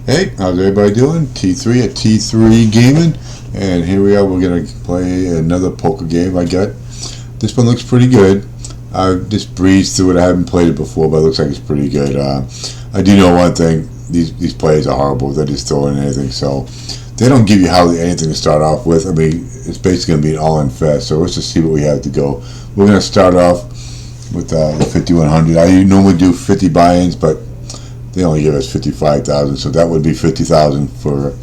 Hey, how's everybody doing? T3 at T3 Gaming, and here we are. We're gonna play another poker game I got. This one looks pretty good. I just breezed through it. I haven't played it before, but it looks like it's pretty good. I do know one thing: these players are horrible. They just throw in anything, so they don't give you hardly anything to start off with. I mean, it's basically gonna be an all-in fest. So let's just see what we have to go. We're gonna start off with 5,100. I normally do 50 buy-ins, but they only give us 55,000, so that would be 50,000 for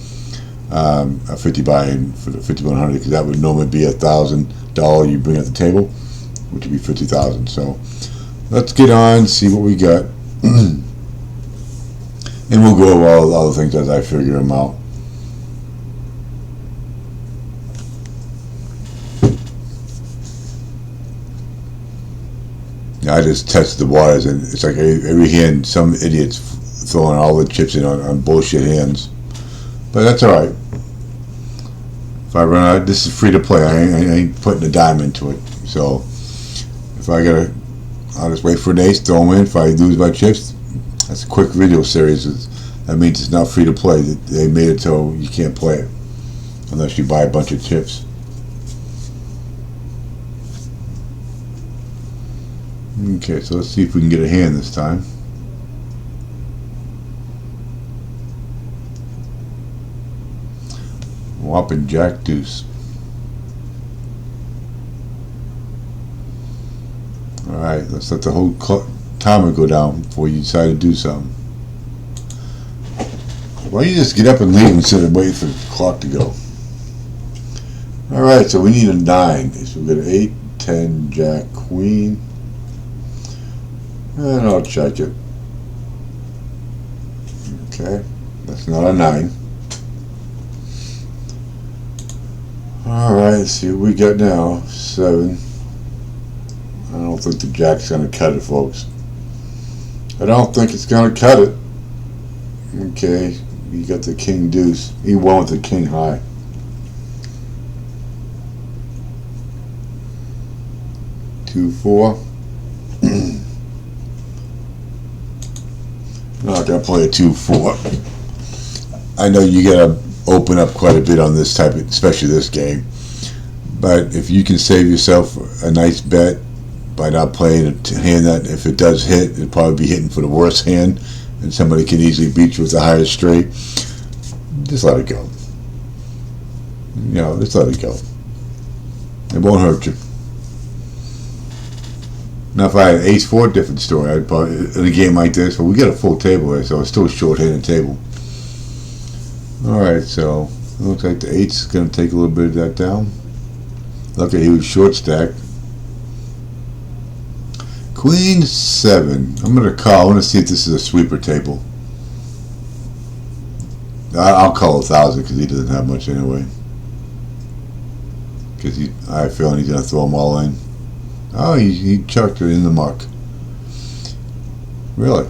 a 50 buy-in for the 5,100, because that would normally be $1,000 you bring at the table, which would be 50,000. So let's get on, see what we got, and we'll go over all the things as I figure them out. I just tested the waters, and it's like every hand, some idiots throwing all the chips in on bullshit hands. But that's alright. If I run out, this is free to play. I ain't putting a dime into it. So if I gotta, I'll just wait for an ace, throw them in. If I lose my chips, that's a quick video series. That means it's not free to play. They made it so you can't play it unless you buy a bunch of chips. Okay, so let's see if we can get a hand this time. Whopping jack deuce. Alright, let's let the whole timer go down before you decide to do something. Why don't you just get up and leave instead of waiting for the clock to go? Alright, so we need a 9. So we got 8, 10, jack, queen. And I'll check it. Okay, that's not a 9. Alright, let's see what we got now. 7. I don't think the jack's going to cut it, folks. I don't think it's going to cut it. Okay, you got the king deuce. He won with the king high. Two, 4. I'm not going to play a 2-4. I know you got to open up quite a bit on this type of, especially this game. But if you can save yourself a nice bet by not playing a hand that, if it does hit, it'll probably be hitting for the worst hand, and somebody can easily beat you with the higher straight, just let it go. You know, just let it go. It won't hurt you. Now, if I had ace-4, different story. I'd probably, in a game like this, but we got a full table here, so it's still a short-handed table. Alright, so it looks like the 8's going to take a little bit of that down. Look at, he was short stack. Queen 7. I'm going to call. I want to see if this is a sweeper table. I'll call 1,000 because he doesn't have much anyway. Because I have a feeling he's going to throw them all in. Oh, he chucked it in the muck. Really?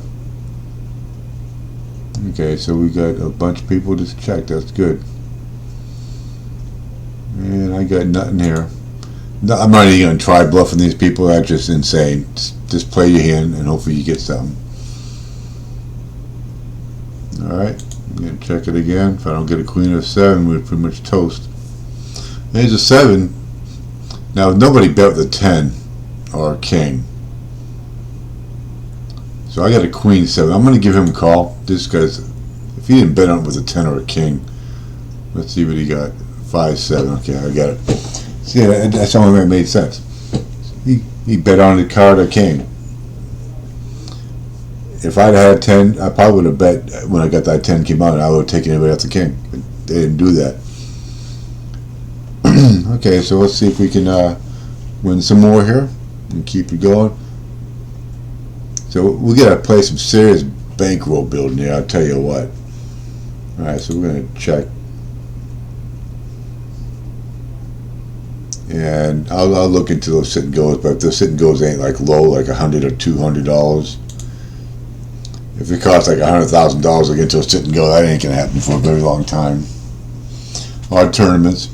Okay, so we got a bunch of people just checked. That's good. And I got nothing here. No, I'm not even going to try bluffing these people. That's just insane. Just play your hand and hopefully you get something. Alright, I'm going to check it again. If I don't get a queen or a 7, we're pretty much toast. There's a 7. Now, nobody bet with a 10 or a king. So I got a queen 7. I'm going to give him a call just because if he didn't bet on it with a 10 or a king. Let's see what he got. 5, 7. Okay, I got it. See, that's the only way it made sense. He bet on the card or king. If I'd had a 10, I probably would have bet when I got that 10 came out, I would have taken everybody off the king. But they didn't do that. Okay, so let's see if we can win some more here and keep it going. So we got to play some serious bankroll building here, I'll tell you what. Alright, so we're going to check. And I'll look into those sit and goes, but if those sit and goes ain't like low, like $100 or $200, if it costs like $100,000 to get to a sit and go, that ain't going to happen for a very long time. Odd tournaments.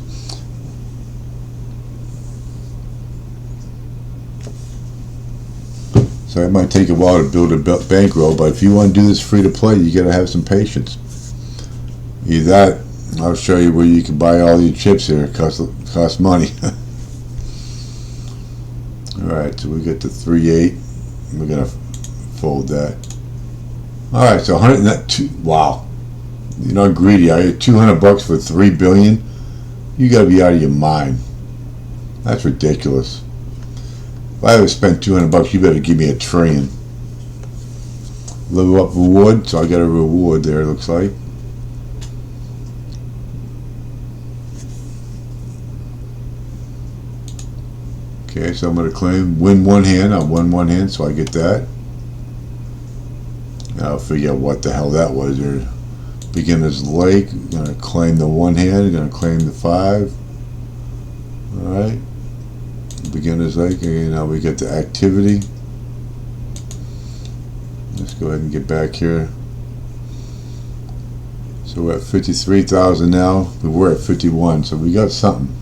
So it might take a while to build a bankroll, but if you want to do this free to play, you got to have some patience. Either that, I'll show you where you can buy all your chips here. It costs money. Alright, so we get the 3-8. We're going to fold that. Alright, so 100. Wow. You're not greedy. I get $200 for $3 billion. You got to be out of your mind. That's ridiculous. If I ever spent $200, you better give me $1 trillion. Level up reward. So I got a reward there. It looks like. Okay, so I'm going to claim win one hand. I won one hand, so I get that. I'll figure out what the hell that was. There, beginner's lake. I'm going to claim the one hand. I'm going to claim the 5. All right. Beginner's lake. Okay, now we get the activity. Let's go ahead and get back here. So we're at 53,000 now. We were at 51, so we got something.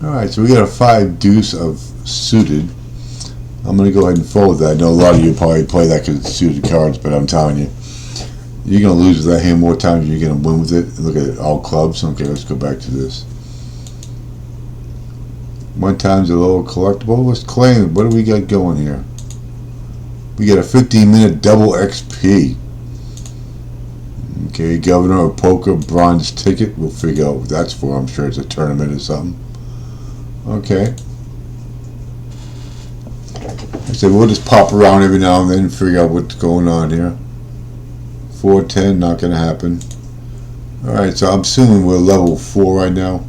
Alright, so we got a 5 deuce of suited. I'm going to go ahead and fold that. I know a lot of you probably play that because it's suited cards, but I'm telling you, you're going to lose with that hand more times than you're going to win with it. Look at it, all clubs. Okay, let's go back to this. 1 times a little collectible. Let's claim it. What do we got going here? We get a 15-minute double XP. Okay, governor or poker bronze ticket. We'll figure out what that's for. I'm sure it's a tournament or something. Okay. I said we'll just pop around every now and then and figure out what's going on here. 410, not going to happen. Alright, so I'm assuming we're level 4 right now.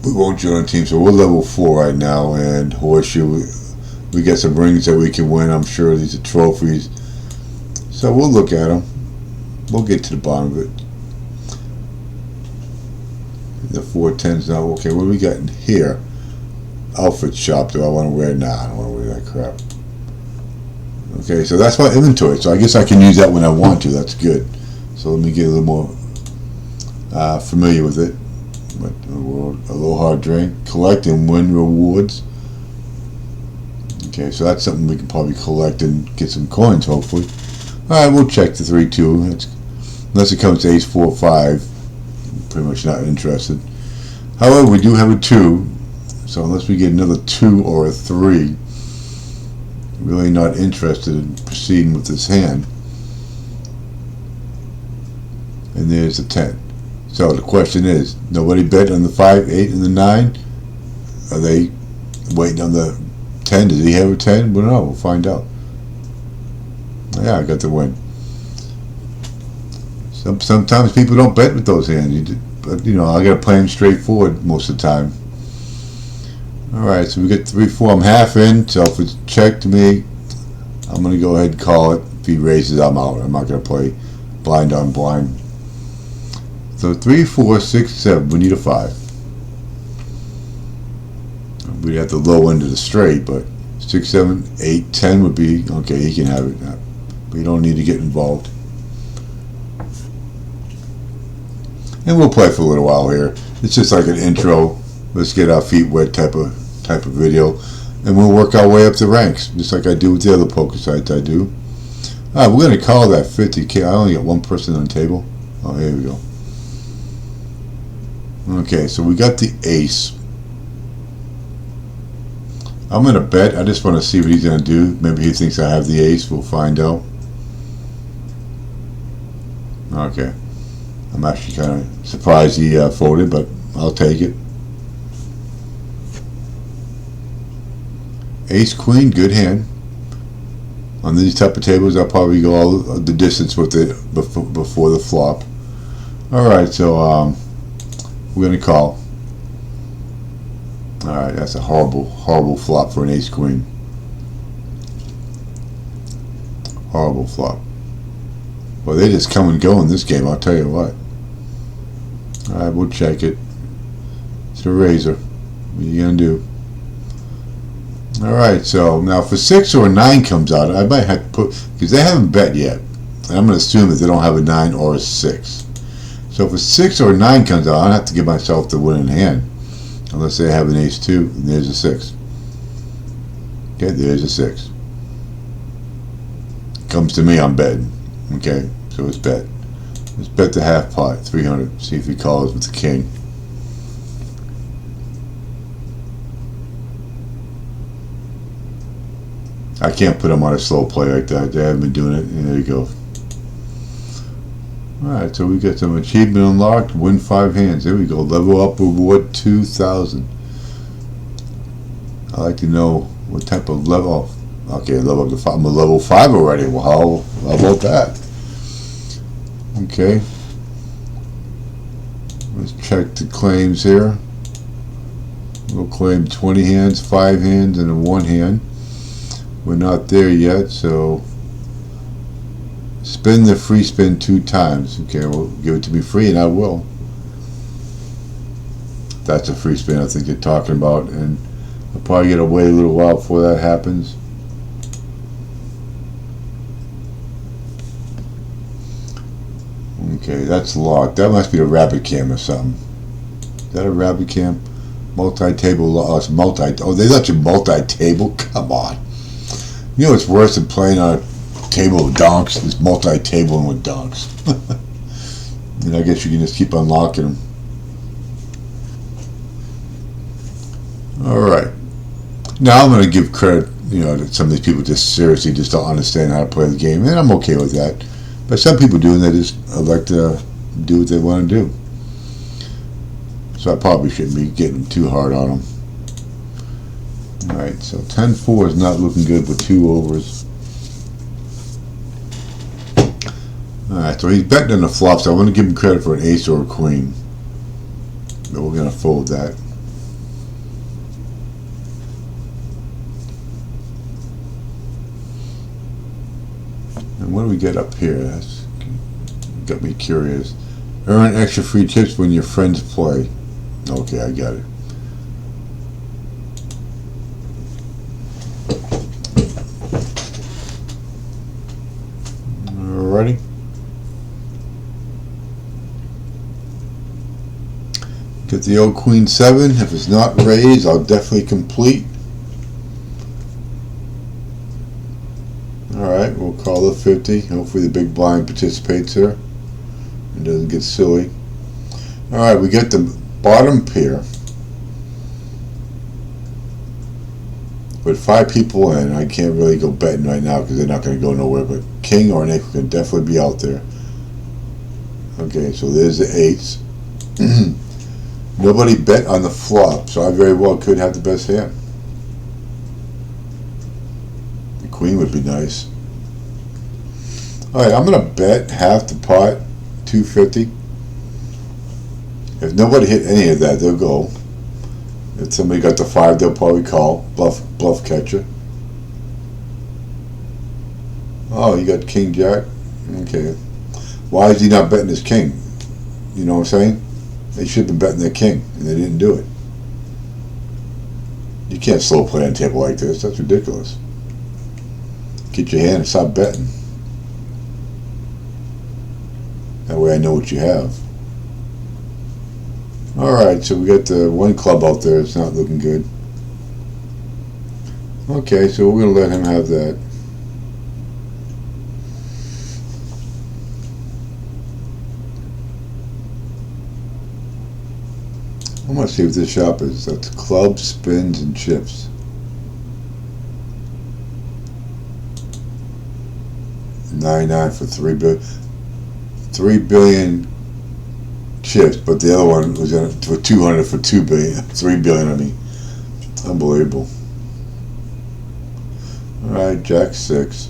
We won't join a team, so we're level 4 right now. And horseshoe, we get some rings that we can win. I'm sure these are trophies. So we'll look at them. We'll get to the bottom of it. The 410's now okay. What do we got in here? Outfit shop. Do I want to wear? Nah, I don't want to wear that crap. Okay, so that's my inventory. So I guess I can use that when I want to. That's good. So let me get a little more familiar with it. But a little hard drink. Collect and win rewards. Okay, so that's something we can probably collect and get some coins, hopefully. Alright, we'll check the 3-2. Unless it comes to ace 4-5. Pretty much not interested. However, we do have a 2. So unless we get another 2 or a 3, really not interested in proceeding with this hand. And there's a 10. So the question is, nobody bet on the 5, 8, and the 9? Are they waiting on the 10? Does he have a 10? We don't know. We'll find out. Yeah, I got the win. Sometimes people don't bet with those hands. But, you know, I got to play them straightforward most of the time. Alright, so we get 3-4. I'm half in, so if it's checked to me, I'm going to go ahead and call it. If he raises, I'm out. I'm not going to play blind on blind. So 3, 4, 6, 7. We need a 5. We'd have the low end of the straight, but 6, 7, 8, 10 would be okay. He can have it. We don't need to get involved. And we'll play for a little while here. It's just like an intro. Let's get our feet wet type of video, and we'll work our way up the ranks, just like I do with the other poker sites I do. All right, we're going to call that 50K. I only got one person on the table. Oh, here we go. Okay, so we got the ace. I'm going to bet. I just want to see what he's going to do. Maybe he thinks I have the ace. We'll find out. Okay. I'm actually kind of surprised he folded, but I'll take it. Ace, queen, good hand. On these type of tables, I'll probably go all the distance with it before the flop. Alright, so we're going to call. Alright, that's a horrible flop for an ace, queen. Horrible flop. Well, they just come and go in this game, I'll tell you what. Alright, we'll check it. It's a razor. What are you going to do? Alright, so now if a 6 or a 9 comes out, I might have to put, because they haven't bet yet. And I'm going to assume that they don't have a 9 or a 6. So if a 6 or a 9 comes out, I don't have to give myself the winning hand. Unless they have an ace 2, and there's a 6. Okay, there's a 6. Comes to me, I'm betting. Okay, so it's bet. Let's bet the half pot, 300. See if he calls with the king. I can't put him on a slow play like that. They haven't been doing it. And there you go. Alright, so we got some achievement unlocked. Win 5 hands. There we go. Level up reward 2,000. I like to know what type of level. Okay, level up to 5. I'm a level 5 already. Well, how about that? Okay. Let's check the claims here. We'll claim 20 hands, 5 hands, and a 1 hand. We're not there yet, so spin the free spin 2 times. Okay, well, give it to me free, and I will. That's a free spin I think you're talking about, and I'll probably get to wait a little while before that happens. Okay, that's locked. That must be a rabbit cam or something. Is that a rabbit cam? Multi-table loss. Oh, they let you multi-table? Come on. You know what's worse than playing on a table of donks? Is multi-tabling with donks. And I guess you can just keep unlocking them. Alright. Now I'm going to give credit, to some of these people just seriously just don't understand how to play the game. And I'm okay with that. But some people do, and they just like to do what they want to do. So I probably shouldn't be getting too hard on them. Alright, so 10-4 is not looking good with 2 overs. Alright, so he's betting on the flop, so I want to give him credit for an ace or a queen. But we're going to fold that. And what do we get up here? That's got me curious. Earn extra free chips when your friends play. Okay, I got it. Alrighty. Get the old queen 7. If it's not raised, I'll definitely complete. Alright, we'll call it 50. Hopefully the big blind participates here and doesn't get silly. Alright, we get the bottom pair. With 5 people in, I can't really go betting right now because they're not going to go nowhere, but king or an 8 can definitely be out there. Okay, so there's the 8s. Nobody bet on the flop, so I very well could have the best hand. The queen would be nice. Alright, I'm going to bet half the pot, 250. If nobody hit any of that, they'll go. If somebody got the 5, they'll probably call. Bluff catcher. Oh, you got king jack? Okay. Why is he not betting his king? You know what I'm saying? They should have been betting their king, and they didn't do it. You can't slow play on a table like this. That's ridiculous. Get your hand and stop betting. That way I know what you have. Alright, so we got the 1 club out there. It's not looking good. Okay, so we're going to let him have that. I'm going to see what this shop is. That's clubs, spins, and chips. $99 for 3 billion. 3 billion chips, but the other one was for 200 for 2 billion. 3 billion, I mean. Unbelievable. Alright, jack 6.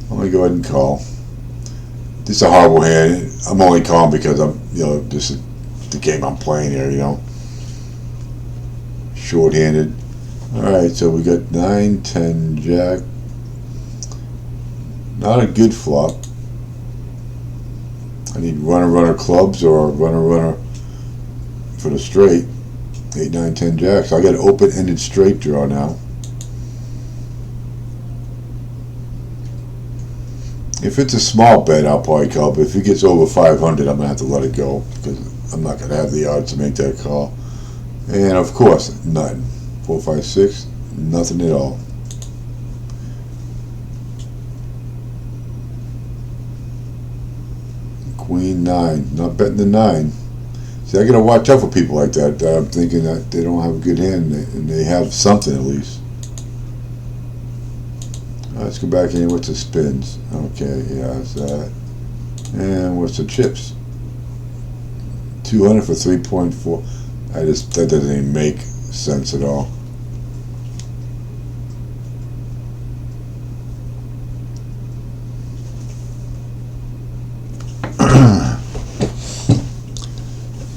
I'm going to go ahead and call. This is a horrible hand. I'm only calling because I'm, this is the game I'm playing here, Short-handed. Alright, so we got 9, 10, jack. Not a good flop. I need runner clubs or runner for the straight. 8, 9, 10 jack. So I got an open-ended straight draw now. If it's a small bet, I'll probably call, but if it gets over 500, I'm going to have to let it go because I'm not going to have the odds to make that call. And of course, nothing. 4, 5, 6, nothing at all. Queen 9. Not betting the 9. See, I gotta watch out for people like that. I'm thinking that they don't have a good hand and they have something at least. Let's go back in. What's the spins? Okay, yeah, that's that. And what's the chips? 200 for 3.4. That doesn't even make sense at all.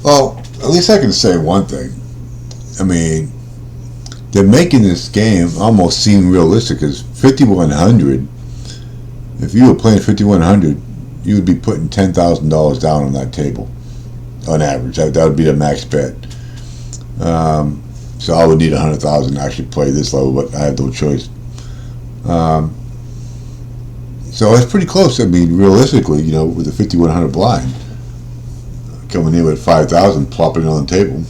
Well, at least I can say one thing. I mean, they're making this game almost seem realistic, because 5100, if you were playing 5100, you would be putting $10,000 down on that table on average. That would be the max bet. So I would need 100,000 to actually play this level, but I have no choice. So it's pretty close. I mean, realistically, you know, with the 5100 blind coming in with 5,000, plopping it on the table.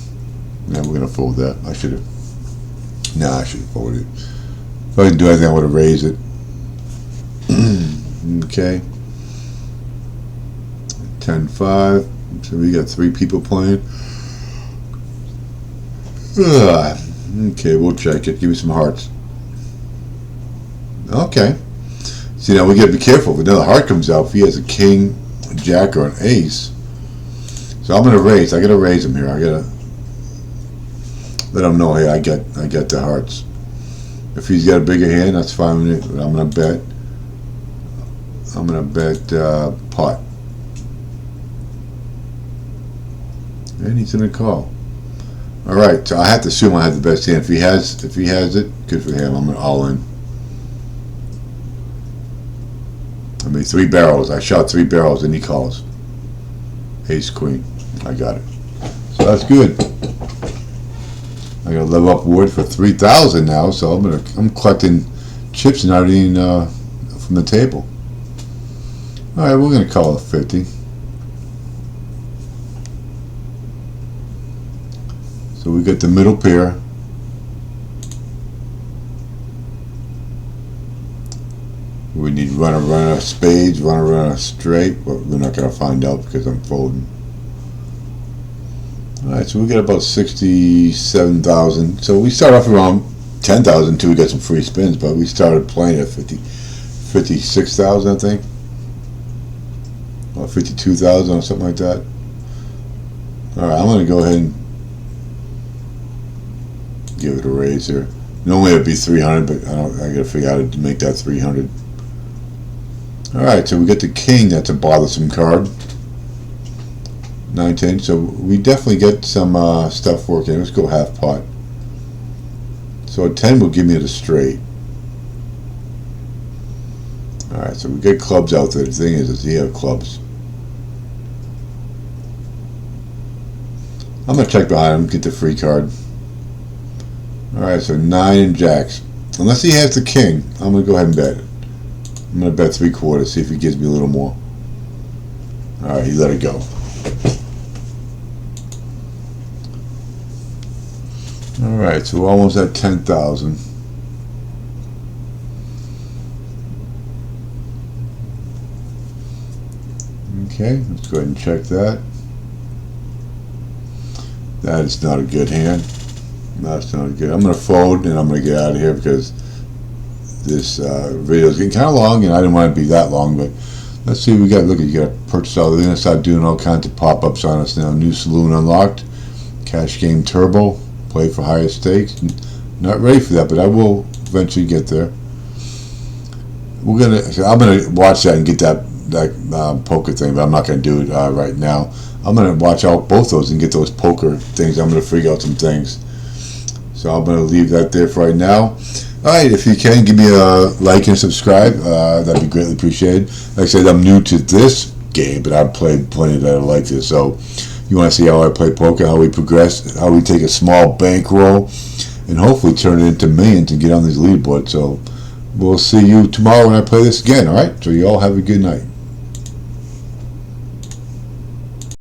Yeah, we're gonna fold that. I should have. Nah, I should have folded it. If I didn't do anything, I would have raised it. Okay. 10-5. So we got 3 people playing. Okay, we'll check it. Give me some hearts. Okay. See, now we got to be careful. If another heart comes out, if he has a king, a jack, or an ace. So I'm gonna raise. I gotta raise him here. I gotta let him know, hey, I got the hearts. If he's got a bigger hand, that's fine with it. But I'm gonna bet. I'm gonna bet pot. And he's gonna call. All right. So I have to assume I have the best hand. If he has it, good for him. I'm gonna all in. I mean, 3 barrels. I shot 3 barrels, and he calls. Ace queen. I got it. So that's good. I got to level up wood for 3,000 now. So I'm collecting chips and everything from the table. All right, we're gonna call it 50. So we got the middle pair. We need runner, spades, runner, straight, but we're not going to find out because I'm folding. Alright, so we got about 67,000. So we start off around 10,000 until we get some free spins, but we started playing at 56,000, I think. Or 52,000 or something like that. Alright, I'm going to go ahead and give it a raise here. Normally it'd be 300, but I got to figure out how to make that 300. Alright, so we get the king. That's a bothersome card. 9-10. So we definitely get some stuff working. Let's go half pot. So a 10 will give me the straight. Alright, so we get clubs out there. The thing is he have clubs. I'm going to check behind him, get the free card. Alright, so 9 and jacks. Unless he has the king, I'm going to go ahead and bet it. I'm going to bet 3/4, see if he gives me a little more. Alright, he let it go. Alright, so we're almost at 10,000. Okay, let's go ahead and check that. That is not a good hand. That's not good. I'm going to fold and I'm going to get out of here because this video is getting kind of long and I didn't want it to be that long, but let's see what we got. Look, you got to purchase all. They're going to start doing all kinds of pop-ups on us now. New saloon unlocked. Cash game turbo. Play for higher stakes. Not ready for that, but I will eventually get there. I'm gonna watch that and get that poker thing, but I'm not gonna do it right now. I'm gonna watch out both those and get those poker things. I'm gonna figure out some things. So I'm gonna leave that there for right now. Alright, if you can, give me a like and subscribe. That'd be greatly appreciated. Like I said, I'm new to this game, but I've played plenty that are like this. So you want to see how I play poker, how we progress, how we take a small bankroll, and hopefully turn it into millions and get on these leaderboards. So we'll see you tomorrow when I play this again, alright? So you all have a good night.